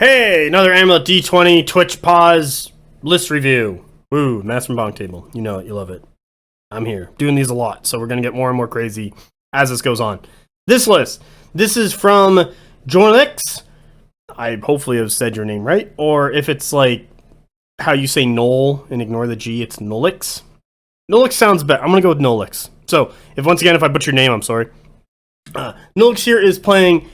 Hey, another Amulet D20 Twitch pause list review. Woo, Master from BonkTable. You know it, you love it. I'm here, doing these a lot, so we're gonna get more and more crazy as this goes on. This list, this is from Gnolix. I hopefully have said your name right, or if it's like how you say Knoll and ignore the G, it's Gnolix. Gnolix sounds better. I'm gonna go with Gnolix. So, if I butcher your name, I'm sorry. Gnolix here is playing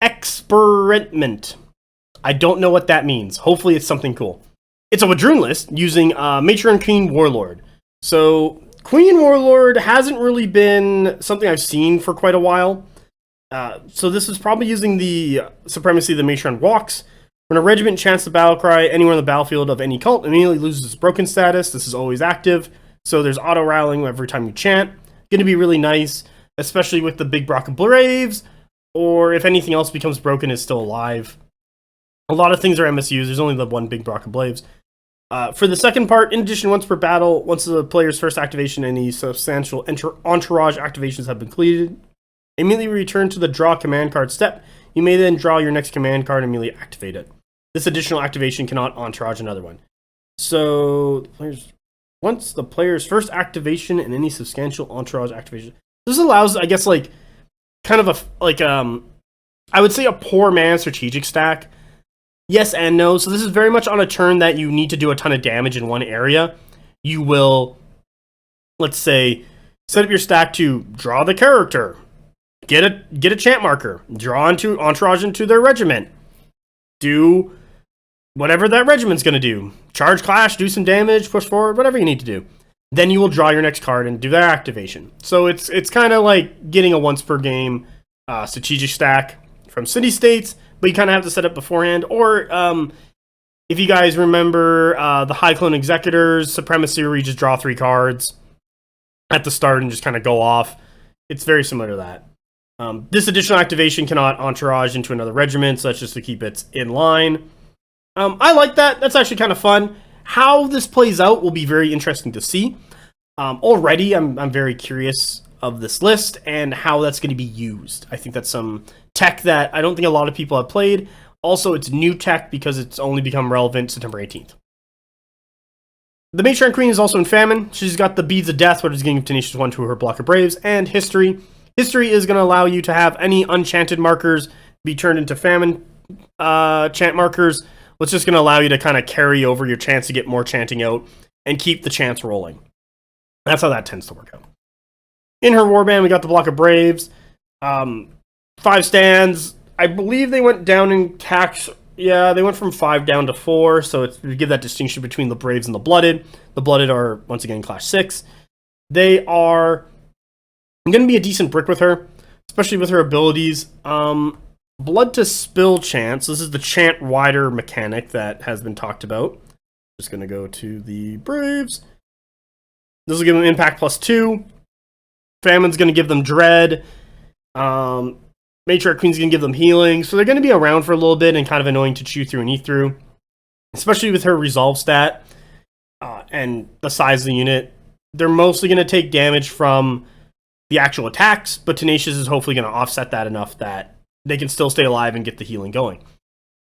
Eksperyment. I don't know what that means. Hopefully it's something cool. It's a Wadroon list using Matron Queen Warlord. So Queen Warlord hasn't really been something I've seen for quite a while. So this is probably using the supremacy of the Matron Walks. When a regiment chants the battle cry, anyone on the battlefield of any cult immediately loses its broken status. This is always active. So there's auto rallying every time you chant. Going to be really nice, especially with the big Brock of Braves, or if anything else becomes broken, is still alive. A lot of things are MSUs. There's only the one big Brock of Blaves. For the second part, in addition, once per battle, once the player's first activation, any substantial entourage activations have been completed, immediately return to the draw command card step. You may then draw your next command card and immediately activate it. This additional activation cannot entourage another one. So, once the player's first activation and any substantial entourage activation. This allows, I guess, like, kind of I would say a poor man strategic stack. Yes and no. So this is very much on a turn that you need to do a ton of damage in one area. You will, let's say, set up your stack to draw the character, get a chant marker, draw into entourage into their regiment, do whatever that regiment's going to do, charge, clash, do some damage, push forward, whatever you need to do. Then you will draw your next card and do that activation. So it's kind of like getting a once per game strategic stack from City States. But you kind of have to set up beforehand. Or if you guys remember the High Clone Executors Supremacy, where you just draw 3 cards at the start and just kind of go off. It's very similar to that. This additional activation cannot entourage into another regiment, so that's just to keep it in line. I like that. That's actually kind of fun. How this plays out will be very interesting to see. Already, I'm very curious of this list and how that's going to be used. I think that's some tech that I don't think a lot of people have played. Also, it's new tech because it's only become relevant September 18th. The Matron Queen is also in Famine. She's got the Beads of Death, which is giving Tenacious 1 to her Block of Braves, and History. History is going to allow you to have any unchanted markers be turned into Famine chant markers, which is just going to allow you to kind of carry over your chance to get more chanting out and keep the chants rolling. That's how that tends to work out. In her Warband, we got the Block of Braves. 5 stands. I believe they went down in tax. Yeah, they went from 5 down to 4. So it's to give that distinction between the Braves and the Blooded. The Blooded are, once again, Class 6. They are going to be a decent brick with her, especially with her abilities. Blood to Spill chance. This is the chant wider mechanic that has been talked about. Just going to go to the Braves. This will give them impact +2. Famine's going to give them Dread. Matriarch Queen's going to give them healing. So they're going to be around for a little bit and kind of annoying to chew through and eat through. Especially with her resolve stat and the size of the unit. They're mostly going to take damage from the actual attacks, but Tenacious is hopefully going to offset that enough that they can still stay alive and get the healing going.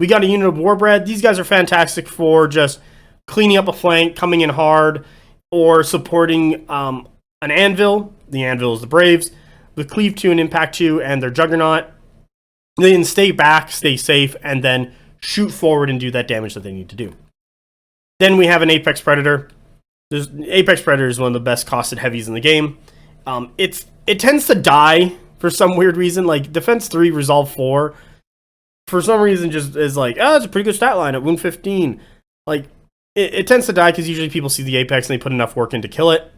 We got a unit of Warbred. These guys are fantastic for just cleaning up a flank, coming in hard, or supporting an Anvil. The Anvil is the Braves. With Cleave 2 and Impact 2 and their Juggernaut, they can stay back, stay safe, and then shoot forward and do that damage that they need to do. Then we have an Apex Predator. Apex Predator is one of the best costed heavies in the game. It tends to die for some weird reason. Like Defense 3, Resolve 4, for some reason just is like, oh, it's a pretty good stat line at wound 15. Like, it tends to die because usually people see the Apex and they put enough work in to kill it.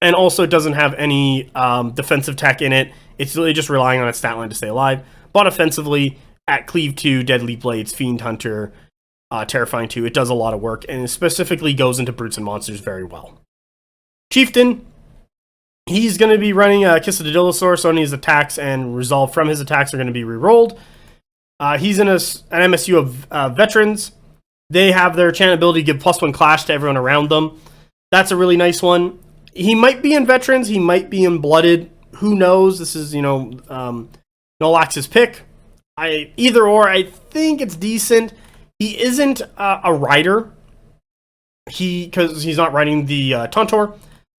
And also, it doesn't have any defensive tech in it. It's really just relying on its stat line to stay alive. But offensively, at Cleave 2, Deadly Blades, Fiend Hunter, Terrifying 2, it does a lot of work. And it specifically goes into Brutes and Monsters very well. Chieftain, he's going to be running a Kiss of the Dillosaur, so any of his attacks and resolve from his attacks are going to be rerolled. He's in an MSU of Veterans. They have their chant ability to give +1 clash to everyone around them. That's a really nice one. He might be in Veterans. He might be in Blooded. Who knows? This is, Nolax's pick. Either or, I think it's decent. He isn't a rider. Because he's not riding the Tontor.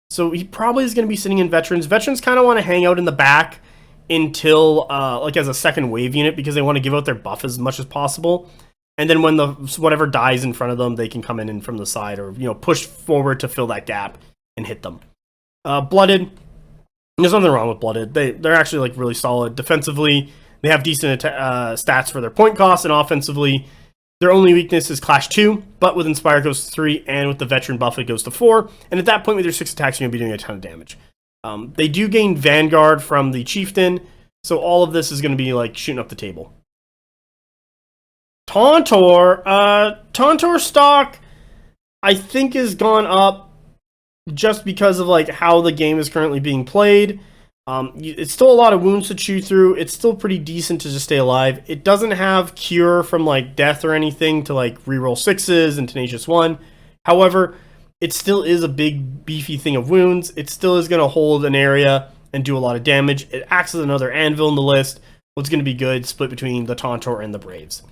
So he probably is going to be sitting in Veterans. Veterans kind of want to hang out in the back until, like, as a second wave unit, because they want to give out their buff as much as possible. And then when whatever dies in front of them, they can come in from the side or, push forward to fill that gap and hit them. Blooded. There's nothing wrong with Blooded. They're actually, like, really solid. Defensively, they have decent stats for their point cost, and offensively, their only weakness is Clash 2, but with Inspire it goes to 3, and with the Veteran buff it goes to 4. And at that point, with your 6 attacks, you're going to be doing a ton of damage. They do gain Vanguard from the Chieftain, so all of this is going to be like shooting up the table. Tontor stock, I think, has gone up just because of like how the game is currently being played. It's still a lot of wounds to chew through. It's still pretty decent to just stay alive. It doesn't have cure from like death or anything to like reroll 6s and Tenacious 1. However, it still is a big beefy thing of wounds. It still is going to hold an area and do a lot of damage. It acts as another anvil in the list. What's going to be good, split between the Tontor and the Braves.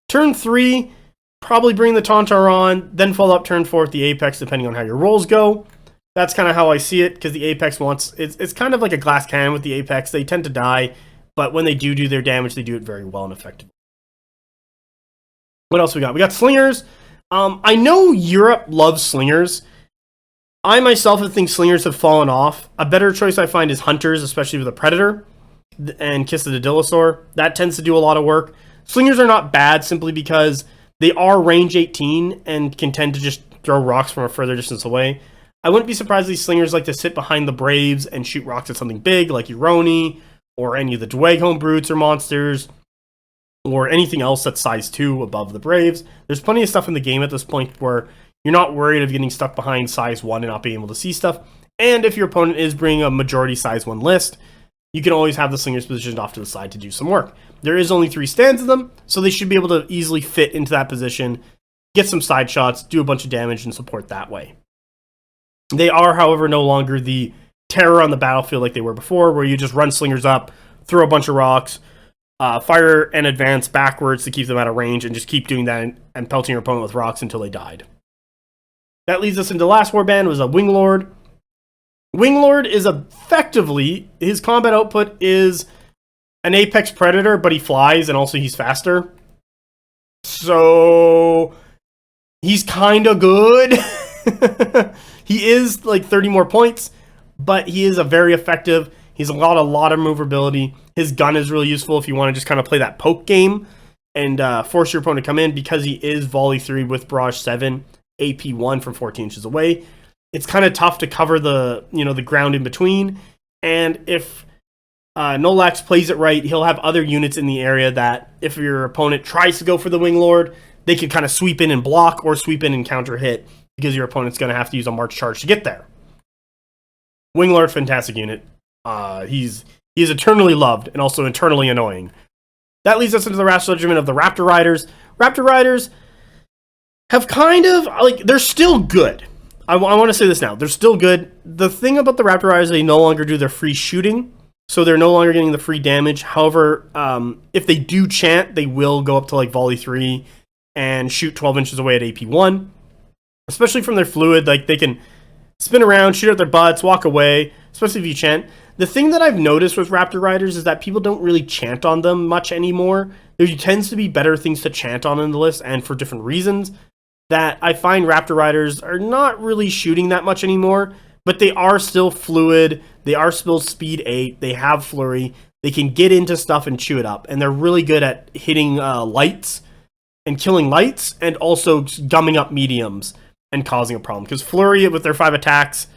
Turn 3, probably bring the Tontor on, then follow up turn 4 with the Apex, depending on how your rolls go. That's kind of how I see it, because the Apex it's kind of like a glass cannon with the Apex. They tend to die, but when they do their damage, they do it very well and effectively. What else we got? We got Slingers. I know Europe loves Slingers. I myself think Slingers have fallen off. A better choice I find is Hunters, especially with a Predator and Kiss of the Dilosaur. That tends to do a lot of work. Slingers are not bad simply because they are range 18 and can tend to just throw rocks from a further distance away. I wouldn't be surprised if these Slingers like to sit behind the Braves and shoot rocks at something big like Uroni or any of the Dweghome Brutes or monsters or anything else that's size 2 above the Braves. There's plenty of stuff in the game at this point where you're not worried of getting stuck behind size 1 and not being able to see stuff. And if your opponent is bringing a majority size 1 list, you can always have the Slingers positioned off to the side to do some work. There is only 3 stands of them, so they should be able to easily fit into that position, get some side shots, do a bunch of damage, and support that way. They are, however, no longer the terror on the battlefield like they were before, where you just run Slingers up, throw a bunch of rocks, fire and advance backwards to keep them out of range, and just keep doing that and pelting your opponent with rocks until they died. That leads us into the last warband, was a Winglord. Winglord is effectively, his combat output is an Apex Predator, but he flies, and also he's faster. So he's kind of good. He is like 30 more points, but he is a very effective. He's a lot of maneuverability. His gun is really useful if you want to just kind of play that poke game and force your opponent to come in, because he is volley 3 with barrage 7, AP 1 from 14 inches away. It's kind of tough to cover the the ground in between, and if Gnolix plays it right, he'll have other units in the area that if your opponent tries to go for the Winglord, they can kind of sweep in and block or sweep in and counter hit, because your opponent's going to have to use a march charge to get there. Winglord, fantastic unit. He's eternally loved and also eternally annoying. That leads us into the Wrath Regiment of the Raptor Riders. Raptor Riders have kind of, like, they're still good. I want to say this now. They're still good. The thing about the Raptor Riders is they no longer do their free shooting, so they're no longer getting the free damage. However, if they do chant, they will go up to like volley 3 and shoot 12 inches away at AP 1. Especially from their fluid, like they can spin around, shoot at their butts, walk away, especially if you chant. The thing that I've noticed with Raptor Riders is that people don't really chant on them much anymore. There tends to be better things to chant on in the list, and for different reasons, that I find Raptor Riders are not really shooting that much anymore, but they are still fluid, they are still speed 8, they have flurry, they can get into stuff and chew it up, and they're really good at hitting lights and killing lights, and also gumming up mediums and causing a problem. Because flurry with their 5 attacks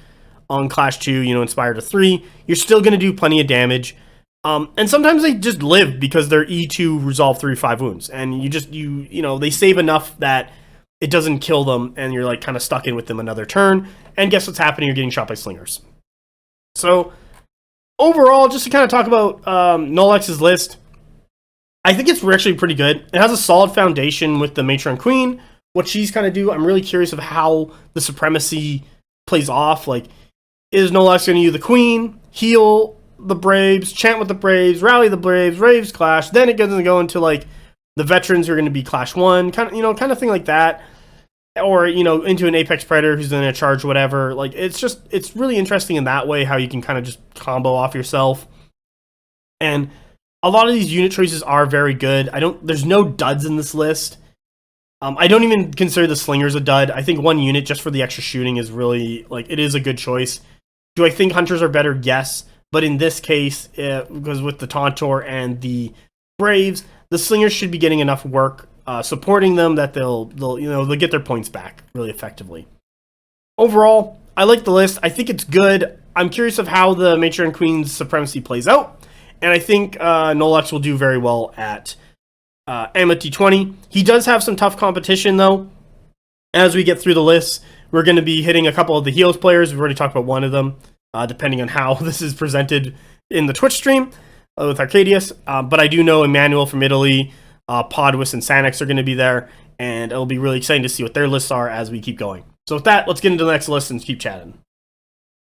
on Clash 2, inspire to 3, you're still going to do plenty of damage. And sometimes they just live because they're E2 resolve 3-5 wounds, and they save enough that it doesn't kill them, and you're like kind of stuck in with them another turn. And guess what's happening? You're getting shot by Slingers. So overall, just to kind of talk about Gnolix's list, I think it's actually pretty good. It has a solid foundation with the Matron Queen. What she's kind of do, I'm really curious of how the supremacy plays off. Like, is Gnolix going to use the Queen, heal, the Braves, chant with the Braves, rally the Braves clash. Then it doesn't go into like the veterans are going to be clash 1, kind of thing like that. Or, into an Apex Predator who's going to charge whatever. Like, it's really interesting in that way how you can kind of just combo off yourself. And a lot of these unit choices are very good. There's no duds in this list. I don't even consider the Slingers a dud. I think 1 unit just for the extra shooting is really, like, it is a good choice. Do I think Hunters are better? Yes. But in this case, because with the Tauntaur and the Braves, the Slingers should be getting enough work supporting them that they'll get their points back really effectively. Overall, I like the list. I think it's good. I'm curious of how the Matriarch Queen's Supremacy plays out, and I think Gnolix will do very well at Amulet D20. He does have some tough competition though. As we get through the list, we're going to be hitting a couple of the Helos players. We've already talked about one of them, depending on how this is presented in the Twitch stream with Arcadius. But I do know Emmanuel from Italy, Podwis and Sanix are going to be there, and it'll be really exciting to see what their lists are as we keep going. So with that, let's get into the next list and keep chatting.